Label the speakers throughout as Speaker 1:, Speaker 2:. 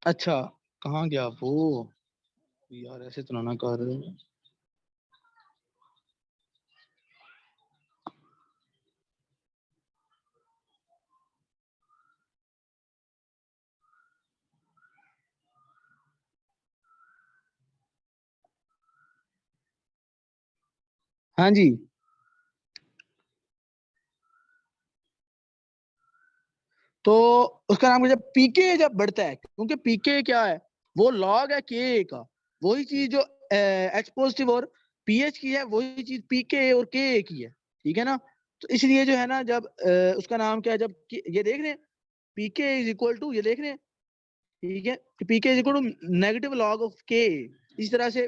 Speaker 1: अच्छा, कहाँ गया वो यार, ऐसे तो ना कर। हाँ जी। तो उसका नाम जब पीके जब बढ़ता है, क्योंकि पीके क्या है, वो लॉग है के का। वही चीज जो एच पॉजिटिव और पीएच की है, वही चीज पीके और के की है। ठीक है ना। तो इसलिए जो है ना, जब उसका नाम क्या है, जब ये देख रहे हैं पीके इज इक्वल टू, ये देख रहे हैं, ठीक है, PK is equal to negative log of K. इस तरह से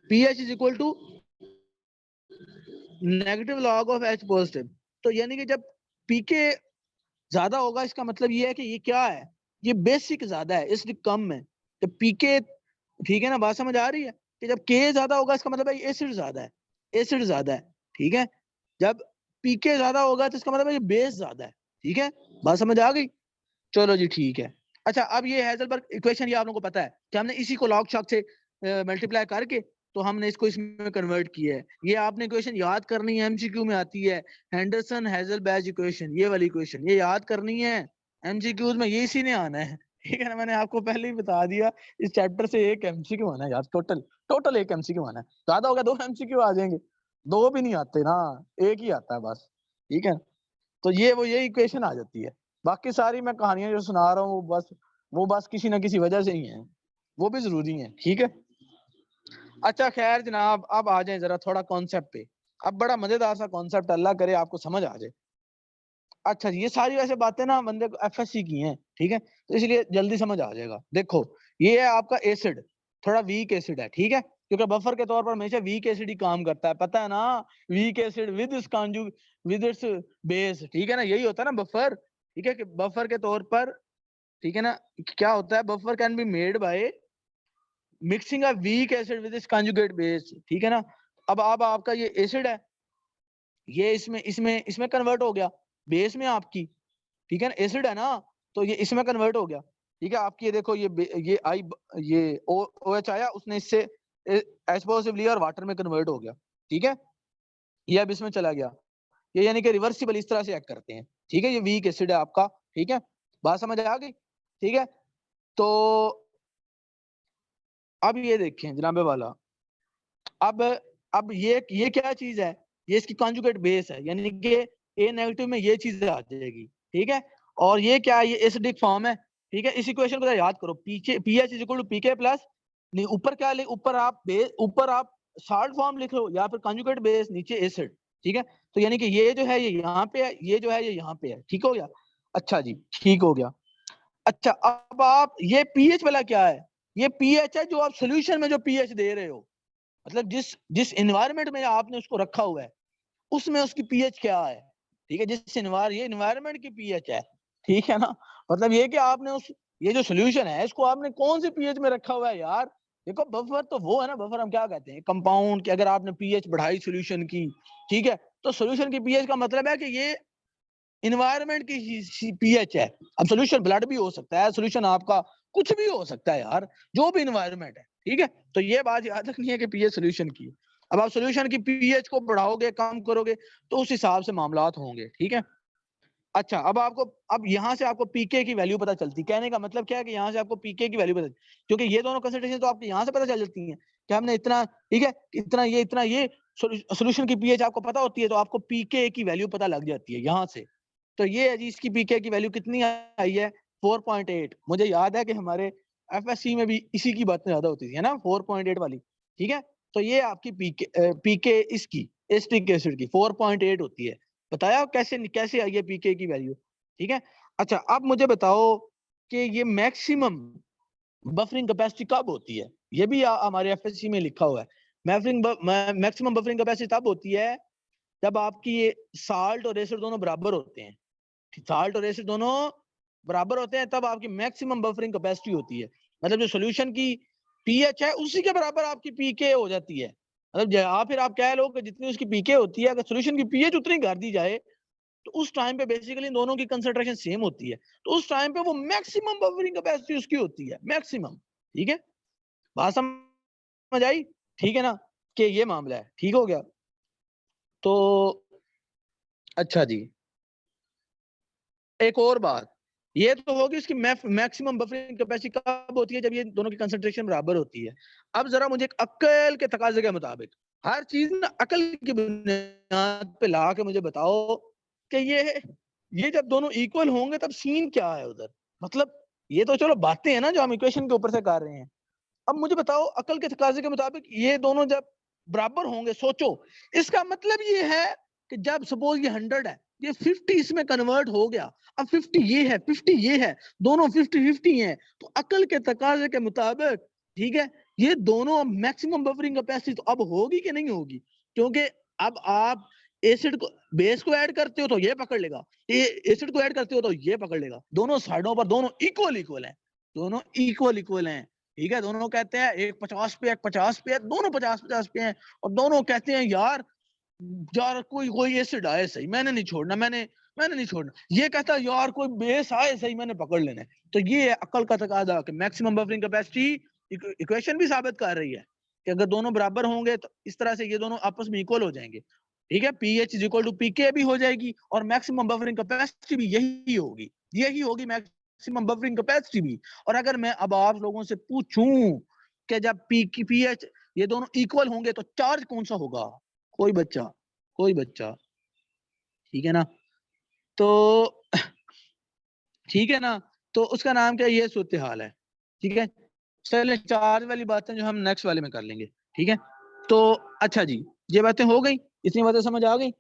Speaker 1: pH is equal to negative log of H positive. तो यानी कि जब पीके ज्यादा होगा, इसका मतलब ये है कि ये क्या है, ये बेसिक ज्यादा है, इसलिए कम है। जब पीके, ठीक है ना, बात समझ आ रही है, कि जब के ज्यादा होगा इसका मतलब है एसिड ज्यादा है, एसिड ज्यादा है। ठीक है। जब पीके ज्यादा होगा तो इसका मतलब है ये बेस ज्यादा है। ठीक है, बात समझ आ गई। चलो जी, ठीक है। अच्छा, अब ये हेज़लबर्ग इक्वेशन, ये आप लोगों को पता है कि हमने इसी को लॉग शॉक से मल्टीप्लाई करके तो हमने इसको इसमें कन्वर्ट किया है। ये आपने इक्वेशन याद करनी है, एमसीक्यू में आती है, हेंडरसन हेज़लबैच इक्वेशन, ये वाली इक्वेशन ये याद करनी है। एमसीक्यूज में ये इसी ने आना है। ठीक है ना, मैंने आपको पहले ही बता दिया, इस चैप्टर से एक एमसीक्यू आना है यार, टोटल टोटल एक एमसीक्यू आना है। ज्यादा हो गया 2 एमसीक्यू आ जाएंगे, 2 भी नहीं आते ना, एक ही आता है बस। ठीक है। तो ये इक्वेशन आ जाती है। बाकी सारी मैं कहानियां जो सुना रहा हूँ वो बस किसी ना किसी वजह से ही है, वो भी जरूरी है। ठीक है। अच्छा खैर जनाब, अब आ जाए जरा थोड़ा कॉन्सेप्ट पे। अब बड़ा मजेदार सा कॉन्सेप्ट, अल्लाह करे आपको समझ आ जाए। अच्छा, ये सारी वैसे बातें ना बंदे को एफएससी की हैं, ठीक है, तो इसलिए जल्दी समझ आ जाएगा। देखो, ये है आपका एसिड, थोड़ा वीक एसिड है, ठीक है, क्योंकि बफर के तौर पर हमेशा वीक एसिड ही काम करता है, पता है ना। Weak acid with its conjugate with its base, ठीक है ना, यही होता है ना बफर। ठीक है, कि बफर के तौर पर, ठीक है ना, क्या होता है, buffer can be made by mixing a week acid with it's conjugate base. ठीक है ना। अब आपका ये एसिड है, ये इसमें इसमें इसमें कन्वर्ट हो गया बेस में आपकी। ठीक है ना, एसिड है ना, तो ये इसमें कन्वर्ट हो गया। ठीक है, आपकी ये देखो, ये आई, ये ओ एच आया, उसने इससे एच पॉजिटिव लिया और वाटर में कन्वर्ट हो गया। ठीक है, ये अब इसमें चला गया। ये यानी कि रिवर्सिबल इस तरह से एक्ट करते हैं। ठीक है, ये वीक एसिड है आपका। ठीक है, बात समझ आ गई। ठीक है, तो अब ये देखें जनाबे वाला, अब अब ये क्या चीज है, ये इसकी कॉन्जुगेट बेस है, यानी कि ए नेगेटिव में ये चीज आ जाएगी। ठीक है, और ये क्या है, ये एसिडिक फॉर्म है। ठीक है, इस इक्वेशन को याद करो, pH is equal to pK plus, नहीं ऊपर क्या लिख, ऊपर आप सॉल्ट फॉर्म लिख लो या फिर कॉन्जुगेट बेस, नीचे एसिड। ठीक है, तो यानी कि ये जो है ये यहाँ पे है, ये जो है ये यहाँ पे है। ठीक हो गया। अच्छा जी, ठीक हो गया। अच्छा, अब आप ये पीएच वाला क्या है, ये पीएच है जो आप सोल्यूशन में जो पीएच दे रहे हो, मतलब जिस जिस एनवायरनमेंट में आपने उसको रखा हुआ है, उसमें उसकी पीएच क्या है। ठीक है, ये एनवायरनमेंट की पीएच है। ठीक है ना, मतलब ये कि आपने उस, ये जो सोल्यूशन है इसको आपने कौन सी पीएच में रखा हुआ है यार। देखो, बफर तो वो है ना, बफर हम क्या कहते हैं, कंपाउंड की अगर आपने पीएच बढ़ाई सोल्यूशन की, ठीक है, तो सोल्यूशन की पीएच का मतलब है कि ये इन्वायरमेंट की पीएच है। अब सोल्यूशन ब्लड भी हो सकता है, सोल्यूशन आपका कुछ भी हो सकता है यार, जो भी इन्वायरमेंट है। ठीक है, तो ये बात याद रखनी है कि पीएच सोल्यूशन की। अब आप सोल्यूशन की पीएच को बढ़ाओगे, कम करोगे, तो उस हिसाब से मामलात होंगे। ठीक है। अच्छा, अब यहाँ से आपको पीके की वैल्यू पता चलती, कहने का मतलब क्या है कि यहाँ से आपको पीके की वैल्यू पता, क्योंकि ये दोनों कंसंट्रेशन तो आपको यहाँ से पता चल जाती हैं कि हमने इतना, ठीक है, इतना ये सोल्यूशन की पीएच आपको पता होती है, तो आपको पीके की वैल्यू पता लग जाती है यहाँ से। तो ये है जी, इसकी पीके की वैल्यू कितनी आई है, 4.8। मुझे याद है कि हमारे एफएससी में भी इसी की बातें ज्यादा होती थी, है ना, 4.8 वाली। ठीक है, तो ये आपकी पीके इसकी एसिटिक एसिड की 4.8 होती है। बताया कैसे कैसे आई है पीके की वैल्यू। ठीक है। अच्छा, अब मुझे बताओ कि ये मैक्सिमम बफरिंग कैपेसिटी कब होती है, ये भी हमारे एफएससी में लिखा हुआ है। मैक्सिमम बफरिंग कैपेसिटी तब होती है जब आपकी ये साल्ट और एसिड दोनों बराबर होते हैं। साल्ट और एसिड दोनों बराबर होते हैं, तब आपकी मैक्सिमम बफरिंग कैपेसिटी होती है। मतलब जो सोल्यूशन की पीएच है उसी के बराबर आपकी पीके हो जाती है। मतलब या फिर आप कह लो कि जितनी उसकी पीके होती है, अगर सोल्यूशन की पीएच उतनी कर दी जाए, तो उस टाइम पे बेसिकली दोनों की कंसंट्रेशन सेम होती है, तो उस टाइम पे वो मैक्सिमम बफरिंग कैपेसिटी उसकी होती है, मैक्सिमम। ठीक है, बात समझ आई? ठीक है ना, कि ये मामला है। ठीक हो गया? तो अच्छा जी, एक और बात, ये तो होगी इसकी मैक्सिमम बफरिंग कैपेसिटी कब होती है, जब ये दोनों की कंसंट्रेशन बराबर होती है। अब जरा मुझे एक अक्ल के तकाजे के मुताबिक हर चीज ना अकल की बुनियाद पे ला के मुझे बताओ कि ये जब दोनों इक्वल होंगे तब सीन क्या है उधर। मतलब ये तो चलो बातें हैं ना जो हम इक्वेशन के ऊपर से कर रहे हैं। अब मुझे बताओ अकल के तकाजे के मुताबिक ये दोनों जब बराबर होंगे, सोचो इसका मतलब ये है कि जब सपोज ये 100 है, ये 50 इसमें कन्वर्ट हो गया, अब 50 ये है 50 ये है, दोनों 50-50 हैं, तो अकल के तकाजे के मुताबिक ठीक है ये दोनों मैक्सिमम बफरिंग कैपेसिटी तो अब होगी कि नहीं होगी, क्योंकि अब आप एसिड को बेस को ऐड करते हो तो ये पकड़ लेगा, ये एसिड को ऐड करते हो तो ये पकड़ लेगा, दोनों साइडों पर दोनों इक्वल है, दोनों इक्वल हैं। ठीक है, दोनों कहते हैं एक 50 पे एक 50 पे है, दोनों 50-50 पे हैं, और दोनों कहते हैं यार यार कोई कोई एसिड आए सही, मैंने नहीं छोड़ना, मैंने नहीं छोड़ना, ये कहता है यार कोई बेस आए सही, मैंने पकड़ लेना है। तो ये अकल का तकाजा कि मैक्सिमम बफरिंग कैपेसिटी इक्वेशन भी साबित कर रही है कि अगर दोनों बराबर होंगे तो इस तरह से ये दोनों आपस में इक्वल हो जाएंगे। ठीक है, पीएच इज इक्वल टू पीके भी हो जाएगी, और मैक्सिमम बफरिंग कैपेसिटी भी यही होगी मैक्सिमम बफरिंग कैपेसिटी भी। और अगर मैं अब आप लोगों से पूछूं कि जब पीएच ये दोनों इक्वल होंगे तो चार्ज कौन सा होगा, कोई बच्चा ठीक है ना, तो ठीक है ना, तो उसका नाम क्या है, ये सूरत हाल है। ठीक है, चलिए चार्ज वाली बातें जो हम नेक्स्ट वाले में कर लेंगे। ठीक है, तो अच्छा जी, ये बातें हो गई, इतनी बातें समझ आ गई।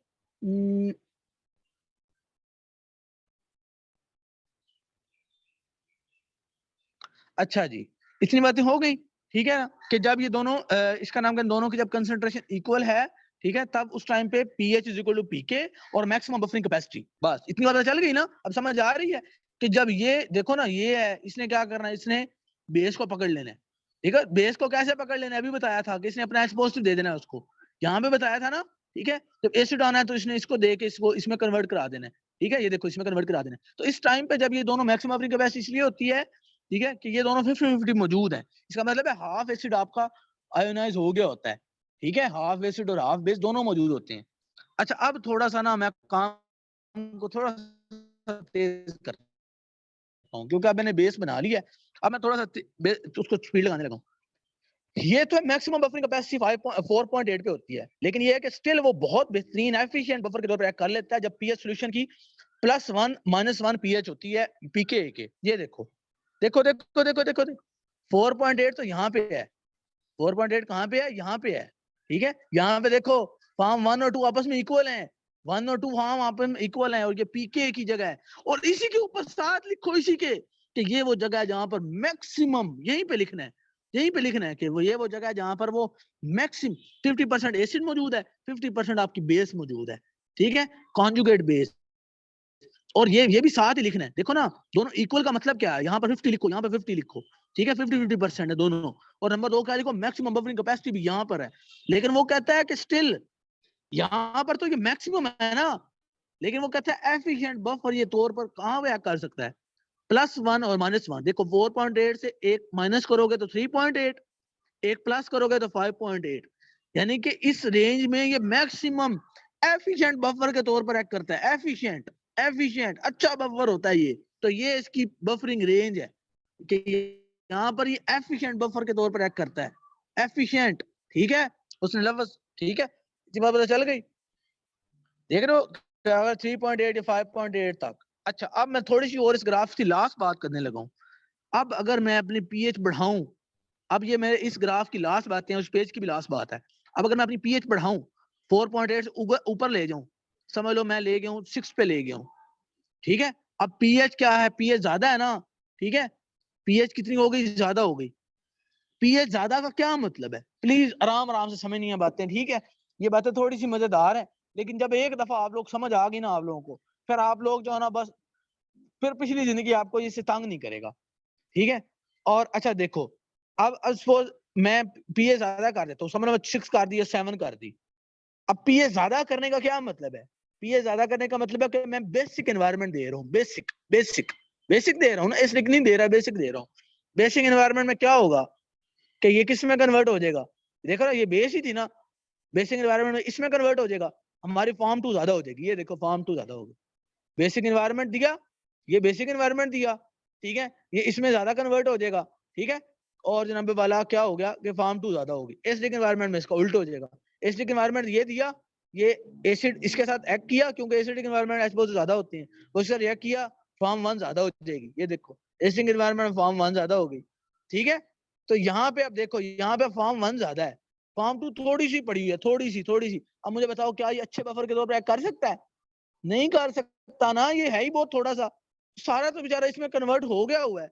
Speaker 1: अच्छा जी, इतनी बातें हो गई। ठीक है, कि जब ये दोनों इसका नाम दोनों की जब कंसंट्रेशन इक्वल है, ठीक है, तब उस टाइम पे पीएच इज इक्वल टू पीके और मैक्सिमम बफरिंग कैपेसिटी, बस इतनी बात चल गई ना, अब समझ आ रही है कि जब ये देखो ना, ये है इसने क्या करना है, इसने बेस को पकड़ लेना है। ठीक है, बेस को कैसे पकड़ लेना है अभी बताया था कि इसने अपना एच पॉजिटिव दे देना है उसको, यहाँ पे बताया था ना। ठीक है, जब एसिड आना है तो इसने इसको दे के इसको इसमें कन्वर्ट करा देना है। ठीक है, ये देखो इसमें कन्वर्ट करा देना है, तो इस टाइम पे जब ये दोनों मैक्सिमम बफरिंग कैपेसिटी इसलिए होती है, ठीक है, कि ये दोनों 50-50 मौजूद है, इसका मतलब है हाफ एसिड आपका आयोनाइज हो गया होता है। ठीक है, हाफ एसिड और हाफ बेस दोनों मौजूद होते हैं। अच्छा, अब थोड़ा सा ना मैं काम को थोड़ा सा तेज करता हूँ क्योंकि अब मैंने बेस बना लिया है, अब मैं थोड़ा सा उसको स्पीड लगाने लगा हूँ। ये तो मैक्सिमम बफरिंग कैपेसिटी 4.8 पे होती है, लेकिन ये है कि स्टिल वो बहुत बेहतरीन एफिशिएंट बफर के तौर पर एक्ट कर लेता है जब पीएच सॉल्यूशन की +1 -1 पीएच होती है पीके के। ये देखो देखो देखो देखो देखो, देखो 4.8 तो यहाँ पे है, 4.8 कहाँ पे है, यहाँ पे है। ठीक है, यहाँ पे देखो फॉर्म 1 और 2 आपस में इक्वल हैं, 1 और 2 फॉर्म आपस में इक्वल हैं, और ये पीके की जगह है, और इसी के ऊपर साथ लिखो इसी के कि ये वो जगह है जहां पर मैक्सिमम, यहीं पे लिखना है, यहीं पे लिखना है कि वो जगह है जहां पर वो मैक्सिमम 50% एसिड मौजूद है, 50% आपकी बेस मौजूद है। ठीक है, कॉन्जुगेट बेस, और ये भी साथ ही लिखना है। देखो ना, दोनों इक्वल का मतलब क्या है, यहाँ पर 50 लिखो, यहाँ पर 50 लिखो। ठीक है, 50-50% है दोनों। और नंबर 2 क्या लिखो, मैक्सिमम बफरिंग कैपेसिटी भी यहाँ पर है, लेकिन वो कहता है कि स्टिल यहाँ पर तो ये मैक्सिमम है ना, लेकिन वो कहता है एफिशिएंट बफर ये तौर पर कहाँ पे कर सकता है, +1 और -1। देखो 4.8 से एक माइनस करोगे तो 3.8, एक प्लस करोगे तो 5.8, यानी कि इस रेंज में ये मैक्सिमम एफिशिएंट बफर के तौर पर एक्ट करता है। एफिशिएंट अच्छा बफर होता है ये, तो ये इसकी बफरिंग रेंज है कि यहाँ पर ये एफिशिएंट बफर के तौर पर एक्ट करता है, एफिशिएंट। ठीक है, उसने लफ्ज, ठीक है, इतनी बात पता चल गई। देख रहे हो, अगर 3.8 या 5.8 तक। अच्छा, अब मैं थोड़ी सी और इस ग्राफ की लास्ट बात करने लगा हूँ। अब अगर मैं अपनी पीएच बढ़ाऊं, अब ये मेरे इस ग्राफ की लास्ट बातें हैं, उस पेज की भी लास्ट बात है। अब अगर मैं अपनी पीएच बढ़ाऊं 4.8 से ऊपर ले जाऊं, समझ लो मैं ले गया हूं 6 पे ले गया हूं। ठीक है, अब पीएच क्या है, पीएच ज्यादा है ना। ठीक है, पीएच कितनी हो गई, ज्यादा हो गई। पीएच ज्यादा का क्या मतलब है, प्लीज आराम आराम से समझनी है बातें। ठीक है, ये बातें थोड़ी सी मजेदार है, लेकिन जब एक दफा आप लोग समझ आ गई ना आप लोगों को, फिर आप लोग जो है ना बस, फिर पिछली जिंदगी आपको इससे तंग नहीं करेगा। ठीक है, और अच्छा देखो, अब सपोज मैं पीए ज्यादा कर देता हूँ, समझ लो 6 कर दी या 7 कर दी। अब पीए ज्यादा करने का क्या मतलब है, पीएच ज्यादा करने का मतलब है कि मैं बेसिक एनवायरनमेंट दे रहा हूँ, बेसिक दे रहा हूँ ना, एसिडिक नहीं दे रहा, बेसिक दे रहा हूँ। बेसिक एनवायरनमेंट में क्या होगा कि ये किस में कन्वर्ट हो जाएगा, देखो ना ये बेस ही थी ना, बेसिक एनवायरनमेंट में इसमें कन्वर्ट हो जाएगा, हमारी फॉर्म 2 ज्यादा हो जाएगी। ये देखो फॉर्म 2 ज्यादा होगी, बेसिक एनवायरनमेंट दिया, ये बेसिक एनवायरनमेंट दिया, ठीक है, ये इसमें ज्यादा कन्वर्ट हो जाएगा, ठीक है। और जनाब वाला क्या हो गया कि फॉर्म 2 ज्यादा होगी। एसिडिक एनवायरनमेंट में इसका उल्टा हो जाएगा, एसिडिक एनवायरनमेंट ये दिया, ये एसिड इसके साथ एक्ट किया, क्योंकि एसिडिक एनवायरनमेंट एक्सपोज ज्यादा होते हैं, उसका रिएक्ट किया, फॉर्म 1 ज्यादा हो जाएगी। ये देखो एसिडिक एनवायरनमेंट फॉर्म 1 ज्यादा हो गई, ठीक है। तो यहाँ पे अब देखो, यहाँ पे फॉर्म 1 ज्यादा है, फॉर्म 2 थोड़ी सी पड़ी है, थोड़ी सी। अब मुझे बताओ क्या ये अच्छे बफर के तौर पर एक्ट कर सकता है? नहीं कर सकता ना, ये है ही बहुत थोड़ा सा, सारा तो बेचारा इसमें कन्वर्ट हो गया हुआ है।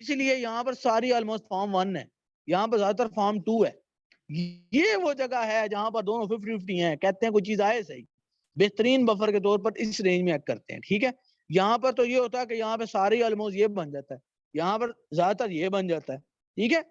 Speaker 1: इसीलिए यहाँ पर सारी ऑलमोस्ट फॉर्म 1 है, यहाँ पर ज्यादातर फॉर्म 2 है। ये वो जगह है जहां पर दोनों 50-50 हैं, कहते हैं कोई चीज आए सही, बेहतरीन बफर के तौर पर इस रेंज में एक्ट करते हैं, ठीक है। यहाँ पर तो ये होता है कि यहाँ पे सारी ऑलमोस्ट ये बन जाता है, यहाँ पर ज्यादातर ये बन जाता है, ठीक है।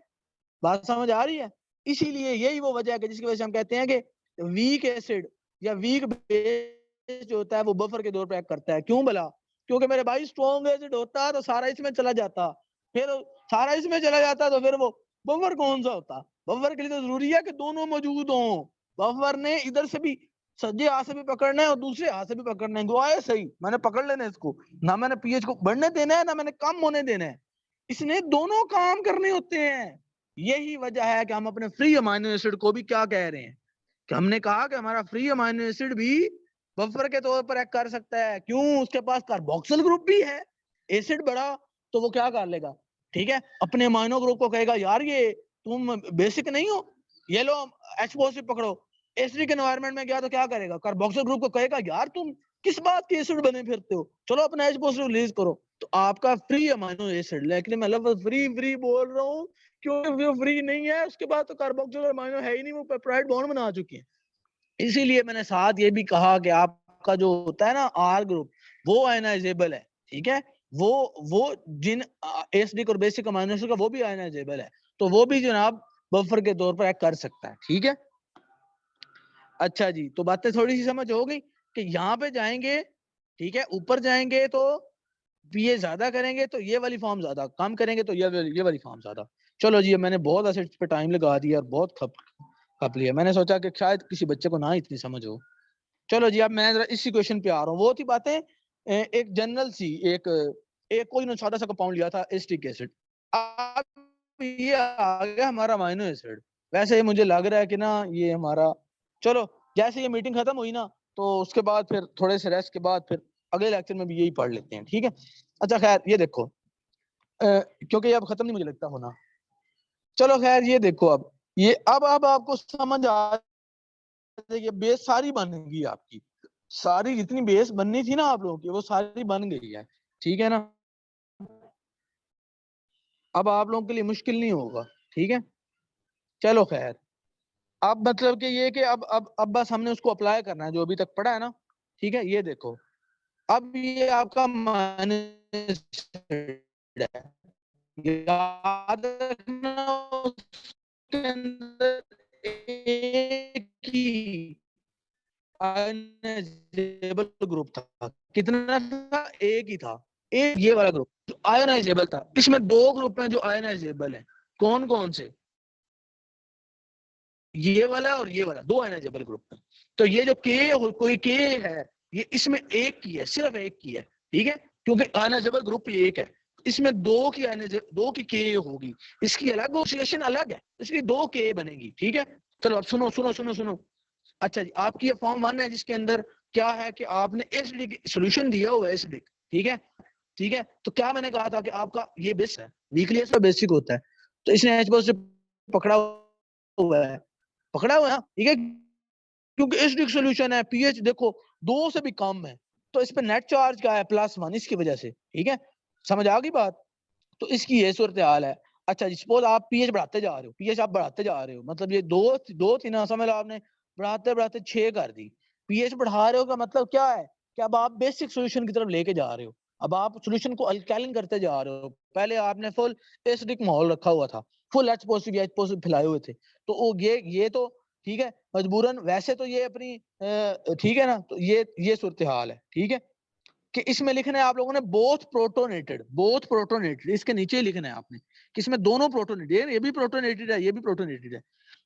Speaker 1: बात समझ आ रही है? इसीलिए यही वो वजह है कि जिसकी वजह से हम कहते हैं कि वीक एसिड या वीक बेस जो होता है वो बफर के तौर पर एक्ट करता है। क्यों भला? क्योंकि मेरे भाई स्ट्रॉन्ग एसिड होता है तो सारा इसमें चला जाता, फिर सारा इसमें चला जाता तो फिर वो बफर कौन सा होता? बफर के लिए तो जरूरी है कि दोनों मौजूद हों। बफर ने इधर से भी सज्जे हाथ से भी पकड़ना है और दूसरे हाथ से भी पकड़ना है, गोया सही मैंने पकड़ लेना है इसको, ना मैंने पीएच को बढ़ने देना है ना मैंने कम होने देना है, इसने दोनों काम करने होते हैं। यही वजह है कि हम अपने फ्री अमाइनो एसिड को भी क्या कह रहे हैं कि हमने कहा कि हमारा फ्री अमाइनो एसिड भी बफर के तौर पर एक्ट कर सकता है। क्यों? उसके पास कार्बोक्सिल ग्रुप भी है, एसिड बढ़ा तो वो क्या कर लेगा, ठीक है, अपने अमाइनो ग्रुप को कहेगा यार ये तुम बेसिक नहीं हो, ये लो H पॉजिटिव पकड़ो। एसिडिक एनवायरनमेंट में गया तो क्या करेगा, कार्बोक्सिल ग्रुप को कहेगा यार तुम किस बात के एसिड बने फिरते हो, चलो अपना H पॉजिटिव रिलीज करो। तो आपका फ्री अमाइनो एसिड, लेकिन मैं लफ्ज फ्री बोल रहा हूँ क्योंकि वो फ्री नहीं है, उसके बाद तो कार्बोक्सिल और अमाइनो है ही नहीं, वो पेप्टाइड बॉन्ड बना चुकी है। इसीलिए मैंने साथ ये भी कहा कि आपका जो होता है ना आर ग्रुप, वो आयनाइजेबल है, ठीक है। वो जिन एसिडिक और बेसिक अमाइनो एसिड का वो भी आयनाइजेबल है, तो वो भी जनाब बफर के तौर पर एक्ट कर सकता है, ठीक है। अच्छा जी, तो बातें थोड़ी सी समझ हो गई कि यहाँ पे जाएंगे, ठीक है, ऊपर जाएंगे तो ये ज्यादा करेंगे तो ये वाली फॉर्म ज्यादा, कम करेंगे तो ये वाली फॉर्म ज्यादा। चलो जी, मैंने बहुत एसिड्स पे टाइम लगा दिया और बहुत खप लिया, मैंने सोचा कि शायद किसी बच्चे को ना इतनी समझ हो। चलो जी, अब मैं जरा इसी क्वेश्चन पे आ रहा हूँ। वो थी बातें एक जनरल सी, एक एक कोई सादा सा कंपाउंड लिया था एसिटिक एसिड, अब ये आ गया हमारा अमाइनो एसिड। वैसे मुझे लग रहा है कि ना ये हमारा, चलो जैसे ये मीटिंग खत्म हुई ना तो उसके बाद फिर थोड़े से रेस्ट के बाद फिर अगले लेक्चर में भी यही पढ़ लेते हैं, ठीक है। अच्छा खैर ये देखो, क्योंकि अब खत्म नहीं मुझे लगता होना। चलो खैर ये देखो, अब ये अब आपको समझ आ, ये बेस सारी बन गई आपकी, सारी जितनी बेस बननी थी ना आप लोगों की वो सारी बन गई है, ठीक है ना। अब आप लोगों के लिए मुश्किल नहीं होगा, ठीक है। चलो खैर, अब मतलब कि ये कि अब बस हमने उसको अप्लाई करना है जो अभी तक पढ़ा है ना, ठीक है। ये देखो, अब ये आपका माइनस है, याद रखना उसके अंदर एक ही आयनाइजेबल ग्रुप था। कितना था? एक ही था, एक ये वाला ग्रुप जो आयनाइजेबल था। इसमें 2 ग्रुप हैं जो आयनाइजेबल हैं। कौन कौन से? ये वाला और ये वाला, 2 आयनाइजेबल ग्रुप हैं। तो ये जो के कोई के है, ये इसमें एक की है, सिर्फ एक की है, ठीक है, क्योंकि आयनाइजेबल ग्रुप एक है। इसमें 2 की के होगी, इसकी अलग ओसिलेशन अलग है, इसकी 2 के बनेगी, ठीक है। चलो अब सुनो सुनो सुनो सुनो। अच्छा जी, आपकी ये फॉर्म 1 है जिसके अंदर क्या है कि आपने एसिडिक सॉल्यूशन दिया हुआ है, एसिडिक, ठीक है, ठीक है। तो क्या मैंने कहा था कि आपका ये बेस है, वीकली एसिड बेसिक होता है, तो इसने H से पकड़ा हुआ है, पकड़ा हुआ है, ठीक है, क्योंकि एसिडिक सॉल्यूशन है, पीएच देखो 2 से भी कम है, तो इस पे नेट चार्ज क्या है, +1, इसकी वजह से, ठीक है। समझ आ गई बात? तो इसकी ये सूरत हाल है। अच्छा जी, सपोज आप पीएच बढ़ाते जा रहे हो, पीएच आप बढ़ाते जा रहे हो, मतलब ये दो थी ना, समझ लो आपने बढ़ाते बढ़ाते 6 कर दी। पीएच बढ़ा रहे हो का मतलब क्या है कि अब आप बेसिक सॉल्यूशन की तरफ लेके जा रहे हो, अब आप सॉल्यूशन को अल्कैलिन करते जा रहे हो। पहले आपने फुल एसिडिक माहौल रखा हुआ था, फुल H पॉजिटिव फैलाए हुए थे, तो ये तो ठीक है, मजबूरन वैसे तो ये अपनी ठीक है ना, तो ये सूरत हाल है, ठीक है, कि इसमें लिखना है आप लोगों ने बोथ प्रोटोनेटेड, इसके नीचे लिखना है आपने कि इसमें दोनों प्रोटोनेटेड, ये भी प्रोटोनेटेड है, ये भी प्रोटोनेटेड है,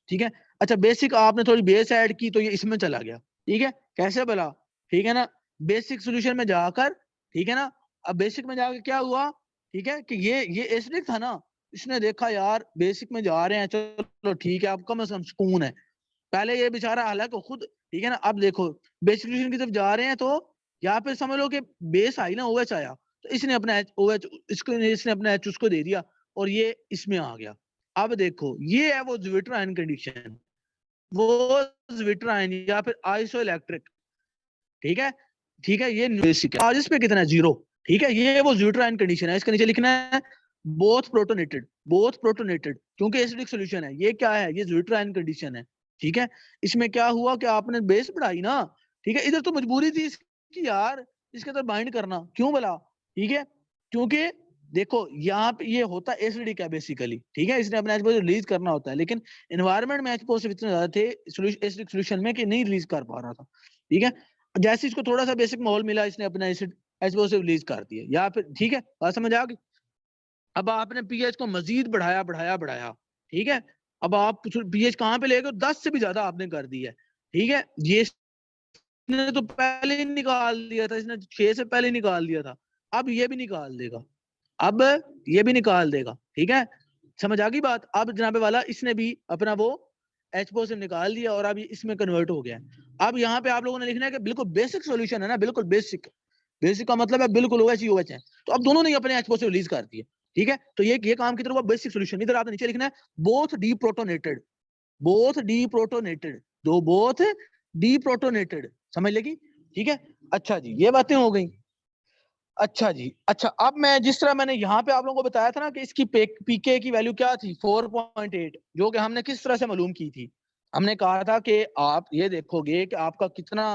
Speaker 1: ठीक है। अच्छा, बेसिक आपने थोड़ी बेस ऐड की तो ये इसमें चला गया, ठीक है, कैसे भला, ठीक है ना, बेसिक सोल्यूशन में जाकर, ठीक है ना, अब बेसिक में जाकर क्या हुआ, ठीक है, कि ये एसिडिक था ना, इसने देखा यार बेसिक में जा रहे हैं, चलो ठीक है, अब कम से कम सुकून है। पहले ये बेचारा हालांकि खुद, ठीक है ना, अब देखो बेसिक सोल्यूशन की तरफ जा रहे हैं, तो यहाँ पे समझ लो कि बेस आई ना, OH आया, तो इसने अपना OH इसने अपना H उसको दे दिया और ये इसमें आ गया। अब देखो ये है वो ज्विटर आयन कंडीशन, वो ज्विटर आयन या फिर आइसोइलेक्ट्रिक, ठीक है, ठीक है, ये बेसिक है। चार्जेस पे कितना है, 0, ठीक है, ये वो ज्विटर आयन कंडीशन है। इसके नीचे लिखना है बोथ प्रोटोनेटेड, क्योंकि एसिडिक सॉल्यूशन है। ये क्या है, ये ज्विटर आयन कंडीशन है, ठीक है। इसमें क्या हुआ कि आपने बेस बढ़ाई ना, ठीक है, इधर तो मजबूरी थी इसकी यार, इसके अंदर बाइंड करना, क्यों बोला, ठीक है, क्योंकि देखो यहाँ पे ये होता है एसिडिक है बेसिकली, ठीक है, इसने अपना H रिलीज करना होता है, लेकिन एनवायरनमेंट में H पॉजिटिव इतने ज्यादा थे एसिडिक सॉल्यूशन में कि नहीं रिलीज कर पा रहा था, ठीक है। जैसे इसको थोड़ा सा बेसिक माहौल मिला, इसने अपना एसिड H रिलीज कर दिया, या फिर ठीक है, बात समझ आ गई। अब आपने पीएच को मजीद बढ़ाया, ठीक है, अब आप पीएच कहाँ पे ले गए, 10 से भी ज्यादा आपने कर दिया है, ठीक है, ये इसने तो पहले ही निकाल दिया था, इसने 6 से पहले निकाल दिया था, अब ये भी निकाल देगा, अब ये भी निकाल देगा, ठीक है, समझ आ गई बात। अब जनाबे वाला इसने भी अपना वो H से निकाल दिया और अब इसमें कन्वर्ट हो गया। अब यहाँ पे आप लोगों ने लिखना है कि बिल्कुल बेसिक सॉल्यूशन है ना, बिल्कुल बेसिक, बेसिक का मतलब है बिल्कुल OH है, तो अब दोनों ने अपने H से रिलीज कर दिए, ठीक है, तो ये काम की तरफ बेसिक सॉल्यूशन। इधर आपने नीचे लिखना है बोथ डीप्रोटोनेटेड, दो बोथ डीप्रोटोनेटेड, समझ लेगी, ठीक है। अच्छा जी, ये बातें हो गई। अच्छा जी, अच्छा, अब मैं जिस तरह मैंने यहाँ पे आप लोगों को बताया था ना कि इसकी पीके की वैल्यू क्या थी, 4.8, जो कि हमने किस तरह से मालूम की थी, हमने कहा था कि आप ये देखोगे कि आपका कितना,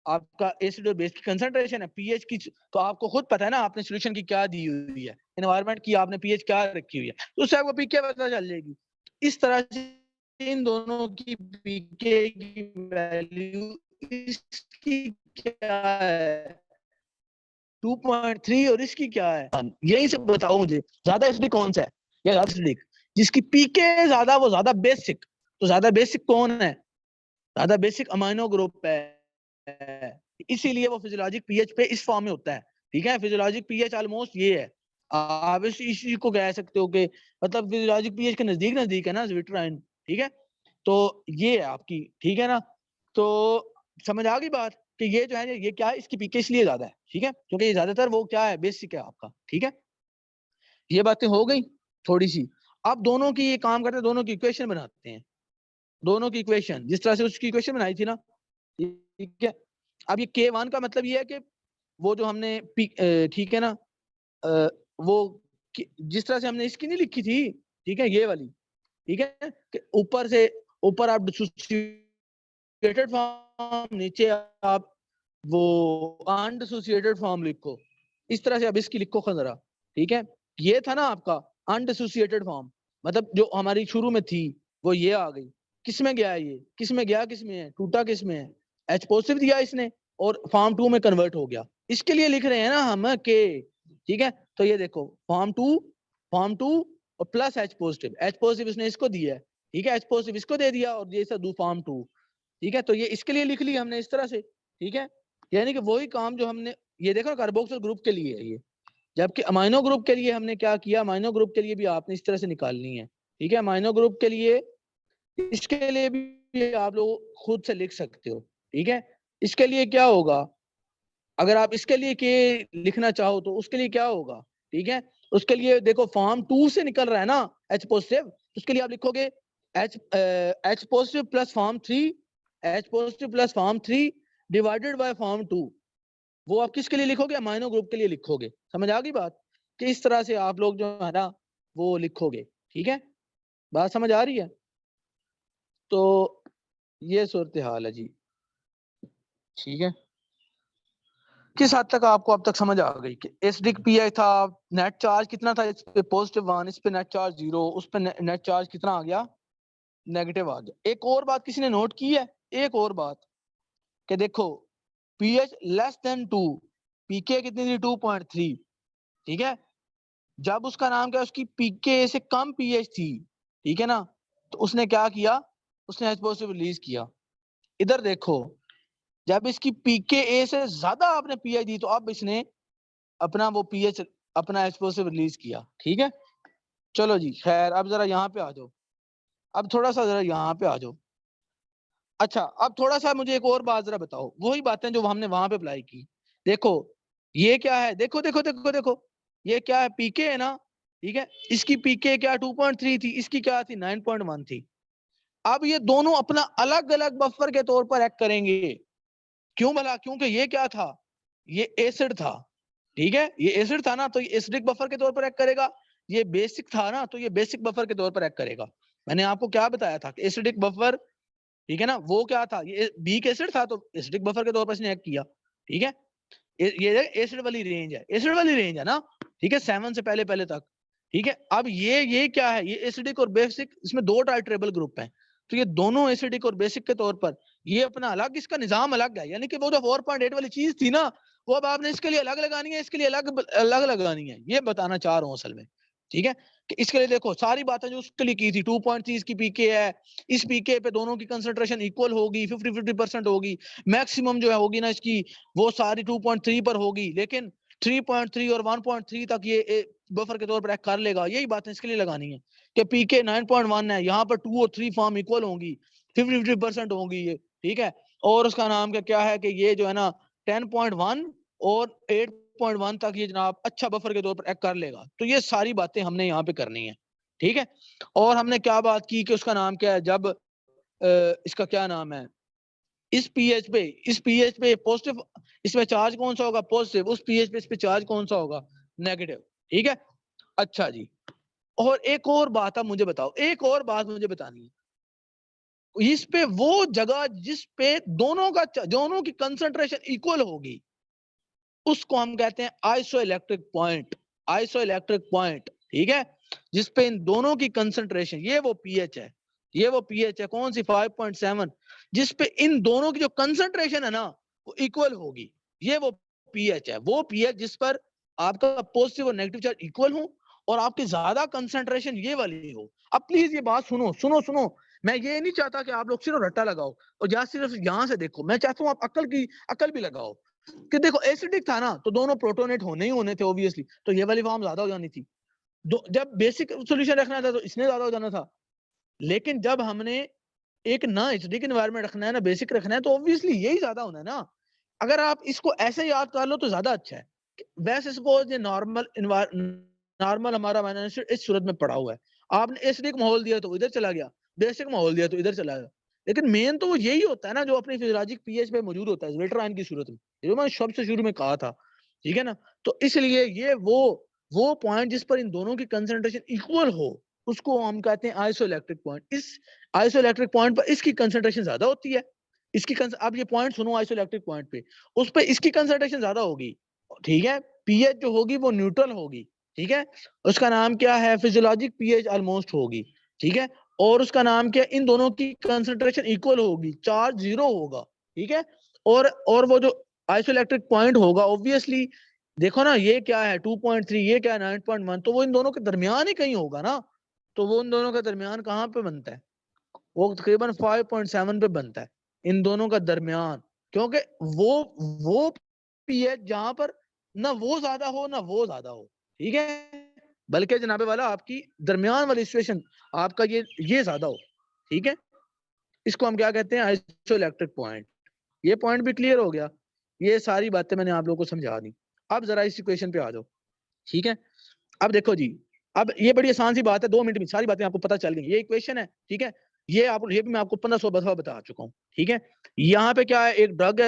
Speaker 1: आपका एसिड और बेस की कंसंट्रेशन है, पीएच की, तो आपको खुद पता है ना आपने सॉल्यूशन की क्या दी हुई है, एनवायरनमेंट की आपने पीएच क्या रखी हुई है, तो उससे आपको पीके पता चल जाएगी। इस तरह से इन दोनों की पीके की वैल्यू इसकी क्या है 2.3 और इसकी क्या है, यही से बताओ मुझे ज्यादा एसिडिक कौन सा है, या ज्यादा एसिडिक जिसकी पीके ज्यादा, वो ज्यादा बेसिक, तो ज्यादा बेसिक कौन है, ज्यादा बेसिक अमाइनो ग्रुप है, इसीलिए वो फिजियोलॉजिक पीएच पे इस फॉर्म में होता है, ठीक है, फिजियोलॉजिक पीएच ऑलमोस्ट ये है, आप इस चीज को कह सकते हो कि मतलब फिजियोलॉजिक पीएच के नजदीक है ना ज्विटराइन, ठीक है, तो ये है आपकी, ठीक है ना, तो समझ आ गई बात कि ये जो है ये क्या है, इसकी पीके इसलिए ज्यादा है, ठीक है, क्योंकि ये ज्यादातर वो क्या है, बेसिक है आपका, ठीक है, ये बातें हो गई थोड़ी सी। अब दोनों की ये काम करते हैं, दोनों की इक्वेशन बनाते हैं, दोनों की इक्वेशन जिस तरह से उसकी इक्वेशन बनाई थी ना, ठीक है। अब ये K1 का मतलब ये है कि वो जो हमने ठीक है ना, वो जिस तरह से हमने इसकी नहीं लिखी थी, ठीक है, ये वाली, ठीक है, कि ऊपर आप डिसोसिएटेड फॉर्म, नीचे आप वो अनडिसोसिएटेड फॉर्म लिखो, इस तरह से अब इसकी लिखो खजरा, ठीक है, ये था ना आपका अनडिसोसिएटेड फॉर्म, मतलब जो हमारी शुरू में थी वो ये आ गई, किसमें गया ये, किसमें गया, किसमें है, टूटा किसमें है, H पॉजिटिव दिया इसने और फॉर्म 2 में कन्वर्ट हो गया, इसके लिए लिख रहे हैं ना हम के, ठीक है, तो ये देखो फॉर्म टू और प्लस H पॉजिटिव इसने इसको दिया है, ठीक है, H पॉजिटिव इसको दे दिया और ये सब फॉर्म 2, ठीक है, तो ये इसके लिए लिख लिया हमने इस तरह से, ठीक है, यानी कि वही काम जो हमने, ये देखो कार्बोक्सिल ग्रुप के लिए है ये, जबकि अमाइनो ग्रुप के लिए हमने क्या किया, अमाइनो ग्रुप के लिए भी आपने इस तरह से निकालनी है, ठीक है, अमाइनो ग्रुप के लिए, इसके लिए भी आप लोग खुद से लिख सकते हो, ठीक है, इसके लिए क्या होगा, अगर आप इसके लिए के लिखना चाहो तो उसके लिए क्या होगा, ठीक है, उसके लिए देखो फॉर्म 2 से निकल रहा है ना H पॉजिटिव, उसके लिए आप लिखोगे H positive plus form 3, H positive plus form 3 divided by form 2, वो आप किसके लिए लिखोगे, अमाइनो ग्रुप के लिए लिखोगे, समझ आ गई बात, कि इस तरह से आप लोग जो है ना वो लिखोगे, ठीक है, बात समझ आ रही है, तो ये सूरत हाल है जी, ठीक है, किस हद तक आपको अब तक समझ आ गई कि एसिडिक पीआई था, नेट चार्ज कितना था इस पे, +1, इस पे नेट चार्ज 0, उस पे नेट चार्ज कितना आ गया नेगेटिव आ गया। एक और बात किसी ने नोट की है, एक और बात कि देखो पीएच लेस देन 2, पीके कितनी थी 2.3, ठीक है। जब उसका नाम क्या, उसकी पीके से कम पीएच थी, ठीक है ना, तो उसने क्या किया, उसने H पॉजिटिव रिलीज किया। इधर देखो जब इसकी पीके ए से ज्यादा आपने पीएच दी तो अब इसने अपना वो पीएच अपना H पॉजिटिव रिलीज किया, ठीक है। चलो जी खैर, अब जरा यहाँ पे आ जाओ, अब थोड़ा सा जरा यहाँ पे आ जाओ। अच्छा अब थोड़ा सा मुझे एक और बात जरा बताओ, वही बातें जो हमने वहां पे अप्लाई की। देखो ये क्या है, देखो देखो देखो देखो, ये क्या है, पीके है ना, ठीक है। इसकी पीके क्या 2.3 थी, इसकी क्या थी 9.1 थी। अब ये दोनों अपना अलग अलग बफर के तौर पर एक्ट करेंगे। क्यों भला, क्योंकि ये क्या था, ये एसिड था, ठीक है। ये एसिड था ना, तो ये एसिडिक बफर के तौर पर एक्ट करेगा। ये बेसिक था ना, तो ये बेसिक बफर के तौर पर एक्ट करेगा। मैंने आपको क्या बताया था, एसिडिक बफर, ठीक है ना, वो क्या था, ये बीक एसिड था, तो एसिडिक बफर के तौर पर इसने एक्ट किया, ठीक है। ये एसिड वाली रेंज है, एसिड वाली रेंज है ना, ठीक है, 7 से पहले पहले तक, ठीक है। अब ये क्या है, ये एसिडिक और बेसिक, इसमें 2 टाइट्रेबल ग्रुप हैं, तो ये दोनों एसिडिक और बेसिक के तौर पर ये अपना अलग, इसका निजाम अलग है। यानी कि वो जो 4.8 वाली चीज थी ना, वो अब आपने इसके लिए अलग लगानी है, इसके लिए अलग अलग लगानी है, ये बताना चाह रहा हूँ असल में, ठीक है। कि इसके लिए देखो सारी बातें जो उसके लिए की थी, 2.3 इसकी पीके है, इस पीके पे दोनों की कंसंट्रेशन इक्वल होगी, 50-50% होगी, मैक्सिमम जो है होगी ना इसकी, वो सारी 2.3 पर होगी, लेकिन 3.3 और 1.3 तक ये बफर के तौर पर एक्ट कर लेगा। यही बातें इसके लिए लगानी है कि पीके 9.1 है, यहाँ पर 2 और 3 फॉर्म इक्वल होंगी, 50-50% होंगी ये, ठीक है। और उसका नाम क्या है कि ये जो है ना 10.1 और 8.1 तक ये जनाब अच्छा बफर के तौर पर एक्ट कर लेगा। तो ये सारी बातें हमने यहाँ पे करनी है, ठीक है। और हमने क्या बात की कि उसका नाम क्या है, जब इसका क्या नाम है, इस पीएच पे पॉजिटिव, इसमें चार्ज कौन सा होगा, पॉजिटिव, उस पीएच पे इस पे चार्ज कौन सा होगा, नेगेटिव, ठीक है। अच्छा जी, और एक और बात आप मुझे बताओ, एक और बात मुझे बतानी है, इस पे वो जगह जिस पे दोनों की कंसंट्रेशन इक्वल होगी, उसको हम कहते हैं iso electric point, iso electric point, ठीक है। जिस पे इन दोनों की कंसंट्रेशन, ये वो पीएच है, ये वो पीएच है, कौन सी 5.7, जिस पे इन दोनों की जो कंसंट्रेशन है ना वो इक्वल होगी, ये वो पीएच है। वो पीएच जिस पर आपका पॉजिटिव और नेगेटिव चार्ज इक्वल हो और आपकी ज्यादा कंसंट्रेशन ये वाली हो। अब प्लीज ये बात सुनो सुनो सुनो, मैं ये नहीं चाहता कि आप लोग सिर्फ रट्टा लगाओ और या सिर्फ यहां से देखो, मैं चाहता हूं आप अकल भी लगाओ। कि देखो एसिडिक था ना, तो दोनों प्रोटोनेट होने ही होने थे ऑब्वियसली, तो ये वाली फॉर्म ज्यादा हो जानी थी। जब बेसिक सॉल्यूशन रखना था तो इसने ज्यादा हो जाना था। लेकिन जब हमने एक ना एसिडिक एनवायरनमेंट रखना है ना बेसिक रखना है, तो ऑब्वियसली यही ज्यादा होना है ना। अगर आप इसको ऐसे याद कर लो तो ज्यादा अच्छा है। वैसे सपोज ये नॉर्मल हमारा मैंने इस सूरत में पढ़ा हुआ है, आपने एसिडिक माहौल दिया तो इधर चला गया, बेसिक माहौल दिया तो इधर चला गया। लेकिन मेन तो वो यही होता है ना जो अपनी फिजियोलॉजिक पीएच पे मौजूद होता है वेल्टर आयन की सूरत में, जो मैंने सबसे शुरू में कहा था, ठीक है ना। तो इसलिए ये वो पॉइंट जिस पर इन दोनों की कंसंट्रेशन इक्वल हो, उसको हम कहते हैं आइसोइलेक्ट्रिक पॉइंट। इस आइसोइलेक्ट्रिक पॉइंट पर इसकी कंसंट्रेशन ज्यादा होती है, अब ये पॉइंट सुनो, आइसोइलेक्ट्रिक पॉइंट पे उस पर इसकी कंसंट्रेशन ज्यादा होगी, ठीक है। पीएच जो होगी वो न्यूट्रल होगी, ठीक है। उसका नाम क्या है, फिजियोलॉजिक पीएच ऑलमोस्ट होगी, ठीक है। और उसका नाम क्या, इन दोनों की कंसंट्रेशन इक्वल होगी, चार्ज 0 होगा, ठीक है। और वो जो आइसोइलेक्ट्रिक पॉइंट होगा ऑब्वियसली, देखो ना ये क्या है 2.3, ये क्या है 9.1, तो वो इन दोनों के दरमियान ही कहीं होगा ना। तो वो इन दोनों का दरमियान कहाँ पे बनता है, वो तकरीबन 5.7 पे बनता है, इन दोनों का दरमियान। क्योंकि वो पीएच जहां पर ना वो ज्यादा हो ना वो ज्यादा हो, ठीक है, बल्कि जनाबे वाला आपकी दरमियान वाली सिचुएशन आपका ये ज्यादा हो, ठीक है। इसको हम क्या कहते हैं, आइसोइलेक्ट्रिक पॉइंट। ये पॉइंट भी क्लियर हो गया, ये सारी बातें मैंने आप लोगों को समझा दी। अब जरा इस इक्वेशन पे आ जाओ, ठीक है। अब देखो जी, अब ये बड़ी आसान सी बात है, 2 मिनट में सारी बातें आपको पता चल गई। ये इक्वेशन है, ठीक है, ये भी मैं आपको 1500 दफा बता चुका हूँ, ठीक है। यहाँ पे क्या है, एक ड्रग है